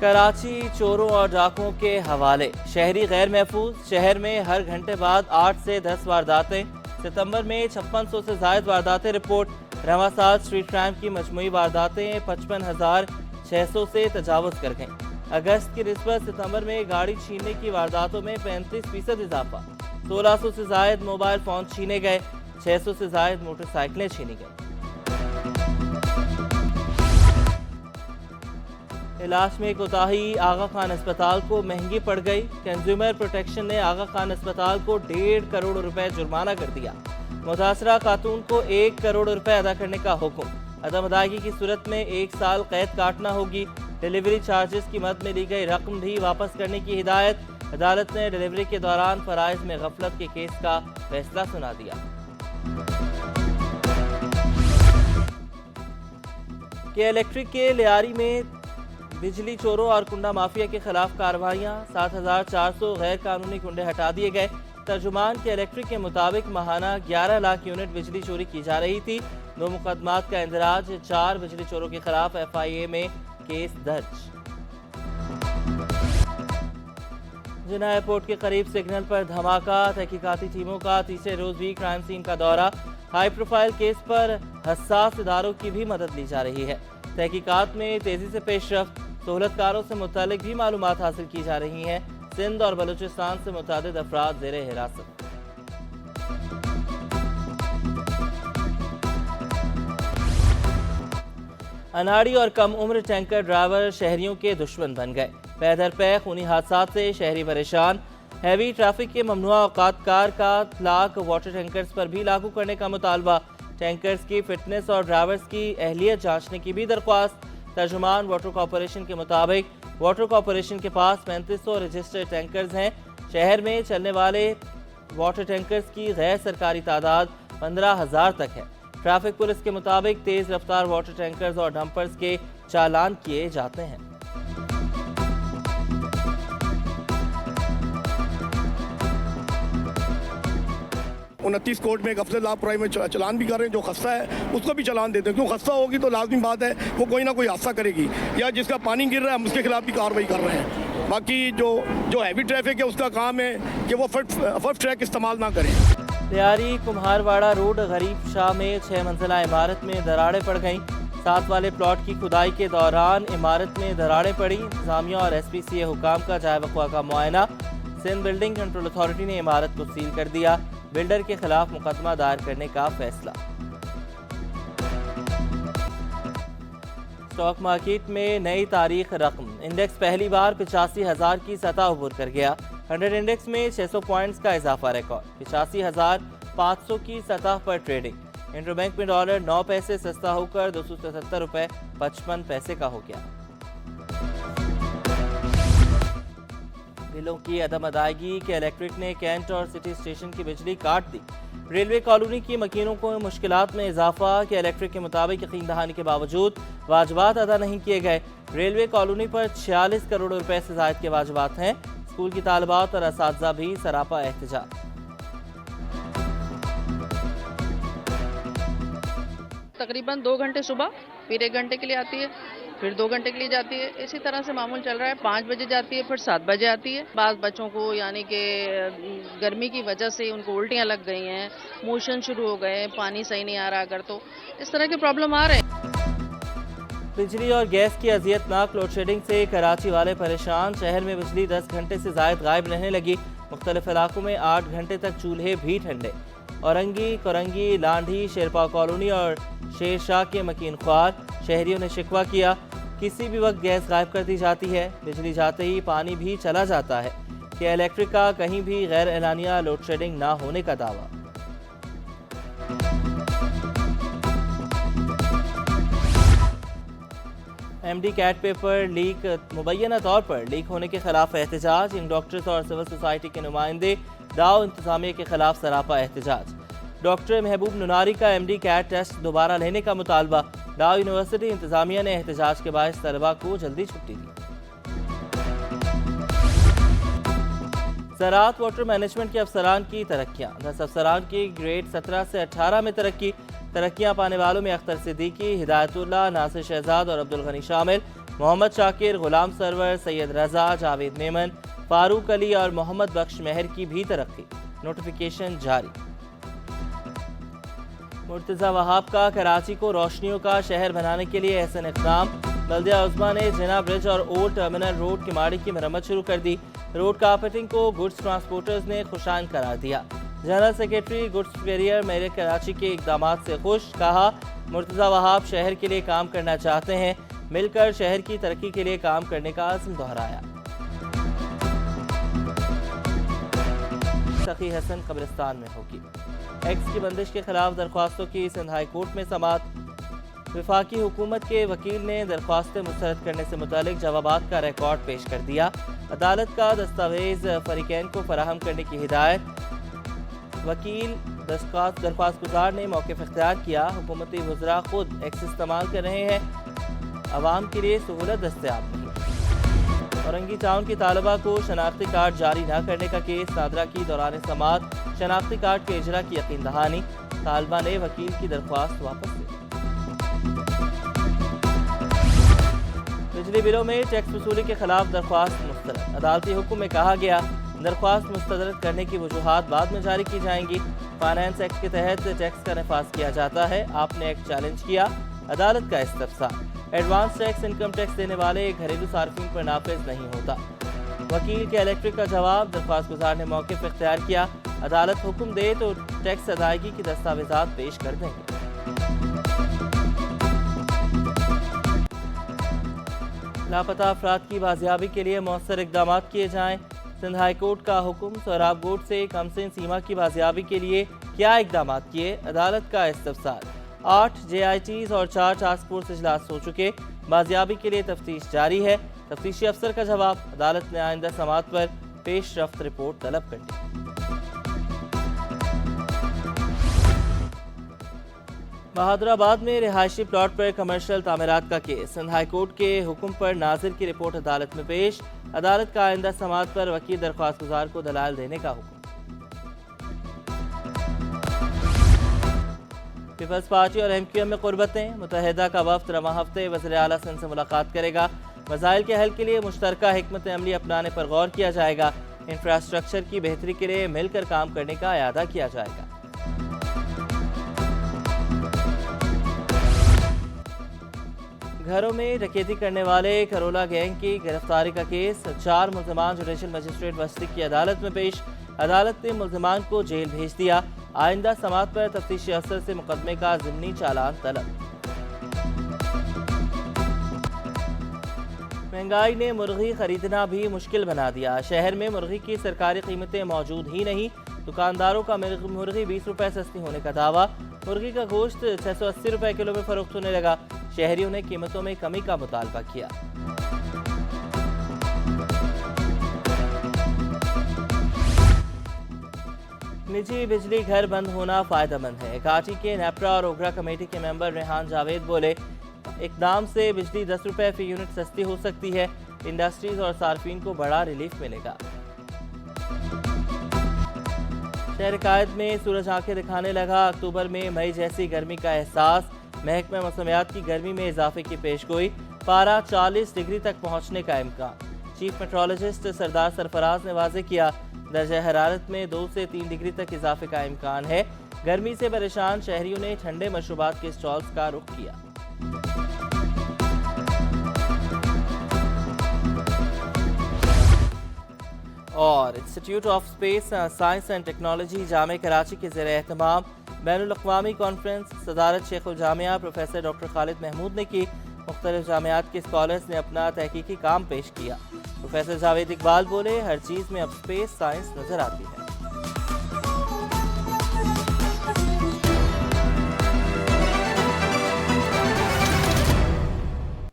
कराची चोरों और डाकुओं के हवाले। शहरी गैर महफूज। शहर में हर घंटे बाद 8 से 10 वारदातें। सितंबर में 5600 से जायद वारदातें रिपोर्ट। रवासाद स्ट्रीट क्राइम की मजमूई वारदातें 55,600 से तजावुज कर गईं। अगस्त की निस्बत सितंबर में गाड़ी छीनने की वारदातों में 35% इजाफा। 1600 से जायद मोबाइल फोन छीने गए। 600 से जायद मोटरसाइकिलें छीनी गई। इलाज में कोताही। आगा खान अस्पताल को महंगी पड़ गई। कंज्यूमर प्रोटेक्शन ने आगा खान अस्पताल को 1.5 करोड़ रुपए जुर्माना कर दिया। मुतासरा खातून को 1 करोड़ रुपए अदा करने का हुक्म। अदम अदायगी की सूरत में 1 साल कैद काटना होगी। डिलीवरी चार्जेस की मद में ली गई रकम भी वापस करने की हिदायत। अदालत ने डिलीवरी के दौरान फराइज में गफलत के केस का फैसला सुना दिया। के इलेक्ट्रिक के लियारी में बिजली चोरों और कुंडा माफिया के खिलाफ कार्रवाइयां। 7,400 गैर कानूनी कुंडे हटा दिए गए। तर्जुमान के इलेक्ट्रिक के मुताबिक माहाना 11 लाख यूनिट बिजली चोरी की जा रही थी। 2 मुकदमात का इंदराज। 4 बिजली चोरों के खिलाफ FIA में केस दर्ज। जिन्ना एयरपोर्ट के करीब सिग्नल पर धमाका। तहकीकाती टीमों का तीसरे रोज भी क्राइम सीन का दौरा। हाई प्रोफाइल केस पर हसास इदारों की भी मदद ली जा रही है। तहकीकात में तेजी से पेशरफ्त। सहूलतकारों से मुतालिक भी मालूमात हासिल की जा रही हैं। सिंध और बलूचिस्तान से मुतादिद अफराद ज़ेरे हिरासत। अनाड़ी और कम उम्र टैंकर ड्राइवर शहरियों के दुश्मन बन गए। पैदर पे खूनी हादसात से शहरी परेशान। हैवी ट्रैफिक के ममनुआ औकात कार का इतलाक वाटर टैंकर्स पर भी लागू करने का मुतालबा। टैंकर्स की फिटनेस और ड्राइवर्स की अहलियत जांचने की भी दरख्वास्त। तर्जुमान वाटर कॉरपोरेशन के मुताबिक वाटर कॉरपोरेशन के पास 3500 रजिस्टर्ड टैंकर्स हैं। शहर में चलने वाले वाटर टैंकर्स की गैर सरकारी तादाद 15,000 तक है। ट्रैफिक पुलिस के मुताबिक तेज रफ्तार वाटर टैंकर्स और डंपर्स के चालान किए जाते हैं। उनतीस कोर्ट में गफलत लापरवाही में चलान भी कर रहे हैं। जो खस्ता है उसको भी चलान देते हैं, क्यों खस्ता होगी तो लाजमी बात है वो कोई ना कोई हादसा करेगी, या जिसका पानी गिर रहा है हम उसके खिलाफ भी कार्रवाई कर रहे हैं। बाकी जो हैवी ट्रैफिक है उसका काम है कि वो फर्स्ट ट्रैक इस्तेमाल ना करें। लियारी कुम्हारवाड़ा रोड गरीब शाह में 6 मंजिला इमारत में दरारें पड़ गईं। 7 वाले प्लॉट की खुदाई के दौरान इमारत में दरारें पड़ी। इंतजामिया और SPCA हुकाम का जाए वक़्वा का मुआयना। सिंध बिल्डिंग कंट्रोल अथॉरिटी ने इमारत को सील कर दिया। बिल्डर के खिलाफ मुकदमा दायर करने का फैसला। स्टॉक मार्केट में नई तारीख रकम। इंडेक्स पहली बार 85,000 की सतह उबूर कर गया। 100 इंडेक्स में 600 पॉइंट्स का इजाफा रिकॉर्ड। 85,500 की सतह पर ट्रेडिंग। इंटरबैंक में डॉलर 9 पैसे सस्ता होकर 277 रुपए 55 पैसे का हो गया। बिलों की अदम अदायगी के इलेक्ट्रिक ने कैंट और सिटी स्टेशन की बिजली काट दी। रेलवे कॉलोनी की मकीनों को मुश्किलात में इजाफा। के इलेक्ट्रिक के मुताबिक यकीन दहानी के बावजूद वाजबात अदा नहीं किए गए। रेलवे कॉलोनी पर 46 करोड़ रुपए से जायद के वाजबात हैं। स्कूल की तालिबात और असातिज़ा भी सरापा एहतजाज। तकरीबन 2 घंटे सुबह, फिर 1 घंटे के लिए आती है, फिर 2 घंटे के लिए जाती है। इसी तरह से मामूल चल रहा है। 5 बजे जाती है, फिर 7 बजे आती है। बाद बच्चों को यानी कि गर्मी की वजह से उनको उल्टियां लग गई हैं, मोशन शुरू हो गए, पानी सही नहीं आ रहा अगर, तो इस तरह के प्रॉब्लम आ रहे हैं। बिजली और गैस की अजियतनाक लोड शेडिंग से कराची वाले परेशान। शहर में बिजली 10 घंटे से जायद गायब रहने लगी। मुख्तलिफ इलाकों में 8 घंटे तक चूल्हे भी ठंडे। औरंगी, कोरंगी, लांढी, शेरपा कॉलोनी और शेरशाह के मकीन ख्वार। शहरियों ने शिकवा किया किसी भी वक्त गैस गायब कर दी जाती है। बिजली जाते ही पानी भी चला जाता है। कि इलेक्ट्रिक का कहीं भी गैर एलानिया लोड शेडिंग ना होने का दावा। MD कैट पेपर लीक मुबैना तौर पर लीक होने के खिलाफ एहतजाज। इन डॉक्टर्स और सिविल सोसाइटी के नुमाइंदे दाव इंतजामिया के खिलाफ सरापा एहतजाज। डॉक्टर महबूब नुनारी का MD कैट टेस्ट दोबारा लेने का मुतालबा। दाव यूनिवर्सिटी इंतजामिया ने एहतजाज के बायस तलबा को जल्दी छुट्टी दी। ज़राअत वाटर मैनेजमेंट के अफसरान की तरक्कियाँ। 10 अफसरान की ग्रेड 17 से 18 में तरक्कियाँ पाने वालों में अख्तर सिद्दीकी, हिदायतुल्लाह, नासिर शहजाद और अब्दुल गनी शामिल। मोहम्मद शाकिर, गुलाम सरवर, सैयद रजा, जावेद मेमन, फारूक अली और मोहम्मद बख्श मेहर की भी तरक्की, नोटिफिकेशन जारी। मुर्तज़ा वहाब का कराची को रोशनियों का शहर बनाने के लिए एहसन इक़दाम। बल्दिया उज़्मा ने जिना ब्रिज और ओल्ड टर्मिनल रोड किमाड़ी की मरम्मत शुरू कर दी। रोड कारपेटिंग को गुड्स ट्रांसपोर्टर्स ने खुशाइन करार दिया। General secretary goods carrier mayor Karachi के इक़दाम से खुश, कहा मुर्तज़ा वहाब शहर के लिए काम करना चाहते हैं, मिलकर शहर की तरक्की के लिए काम करने का आज़म दोहराया। सखी हसन कब्रिस्तान में होगी। एक्स की बंदिश के खिलाफ दरख्वास्तों की सिंध हाई कोर्ट में समाअत। वफाकी हुकूमत के वकील ने दरख्वास्तें मुस्तरद करने से मुतालिक जवाबात का रिकॉर्ड पेश कर दिया। अदालत का दस्तावेज फरीकैन को फराहम करने की हिदायत। वकील दरख्वास्त गुजार ने मौक़िफ़ इख्तियार किया। हुकूमती वज़रा खुद एक्स इस्तेमाल कर रहे हैं, अवाम के लिए सहूलत दस्तयाब नहीं। औरंगी टाउन की तालबा को शनाख्ती कार्ड जारी न करने का केस। नादरा की दौरान समाअत शनाख्ती कार्ड के इजरा की यकीन दहानी। तालबा ने वकील की दरख्वास्त वापस ली। बिजली बिलों में टैक्स वसूली के खिलाफ दरख्वास्त मुस्तरद। अदालती हुक्म में कहा गया दरख्वास्त मुस्तरद करने की वजूहात बाद में जारी की जाएंगी। फाइनेंस एक्ट के तहत टैक्स का नफाज किया जाता है, आपने एक्ट चैलेंज किया, अदालत का इस्तफसार। एडवांस टैक्स इनकम टैक्स देने वाले घरेलू सार्फिन पर नाफिज नहीं होता। वकील के इलेक्ट्रिक का जवाब। दरख्वास्त गुजार ने मौक़िफ़ इख्तियार किया, अदालत हुक्म दे तो टैक्स अदायगी की दस्तावेजात पेश कर देंगे। लापता अफराद की बाजियाबी के लिए मौसर इक़दाम किए जाएँ। सिंध हाई कोर्ट का हुक्म। सोहराब गोट से कमसिन सीमा की बाजियाबी के लिए क्या इक़दाम किए, अदालत का इस्तफसार। 8 JITs और 4 टास्क फोर्स इजलास हो चुके, बाजियाबी के लिए तफ्तीश जारी है। तफ्तीशी अफसर का जवाब। अदालत ने आइंदा समाअत पर पेश रफ्त रिपोर्ट तलब कर दी। बहादुराबाद में रिहायशी प्लॉट पर कमर्शियल तामीरात का केस। सिंध हाई कोर्ट के हुक्म पर नाजिर की रिपोर्ट अदालत में पेश। अदालत का आइंदा समाअत पर वकील दरख्वास्त गुजार को दलाल देने का हुक्म। पीपल्स पार्टी और MQM में कुर्बतें। मुत्तहिदा का वफ्द रवां हफ्ते वज़ीर आला सिंध से मुलाकात करेगा। मसाइल के हल के लिए मुश्तरका हिकमत अमली अपनाने पर गौर किया जाएगा। इंफ्रास्ट्रक्चर की बेहतरी के लिए मिलकर काम करने का इरादा किया जाएगा। घरों में डकैती करने वाले करोला गैंग की गिरफ्तारी का केस। 4 मुल्ज़िमान जुडिशल मजिस्ट्रेट बस्ती की अदालत में पेश। अदालत ने मुल्ज़िमान को जेल भेज दिया। आइंदा समाअत पर तफ्तीशी अफसर से मुकदमे का ज़िमनी चालान तलब। महंगाई ने मुर्गी खरीदना भी मुश्किल बना दिया। शहर में मुर्गी की सरकारी कीमतें मौजूद ही नहीं। दुकानदारों का मुर्गी 20 रुपए सस्ती होने का दावा। मुर्गी का गोश्त 680 रुपए किलो में फरोख्त होने लगा। शहरियों ने कीमतों में कमी का मुतालबा किया। निजी बिजली घर बंद होना फायदेमंद है। काटी के नेप्रा और ओगरा कमेटी के मेंबर रेहान जावेद बोले, इकदाम से बिजली 10 रुपए फी यूनिट सस्ती हो सकती है। इंडस्ट्रीज और सार्फिन को बड़ा रिलीफ मिलेगा। शहर कायद में सूरज आंखें दिखाने लगा। अक्टूबर में मई जैसी गर्मी का एहसास। महकमा मौसमियात की गर्मी में इजाफे की पेशगोई। पारा 40 डिग्री तक पहुंचने का इम्कान। चीफ मेट्रोलॉजिस्ट सरदार सरफराज ने वाज़ेह किया, दर्जा हरारत में 2 से 3 डिग्री तक इजाफे का इम्कान है। गर्मी से परेशान शहरियों ने ठंडे मशरूबात के स्टॉल्स का रुख किया। और institute of space science and technology जामे कराची के ज़ेर एहतमाम बैनुल अक़वामी कॉन्फ्रेंस सदारत शेखुल जामिया प्रोफेसर डॉक्टर खालिद महमूद ने की। मुख्तलिफ जामियात के स्कॉलर्स ने अपना तहकीकी काम पेश किया। प्रोफेसर जावेद इकबाल बोले, हर चीज़ में अब स्पेस साइंस नजर आती है।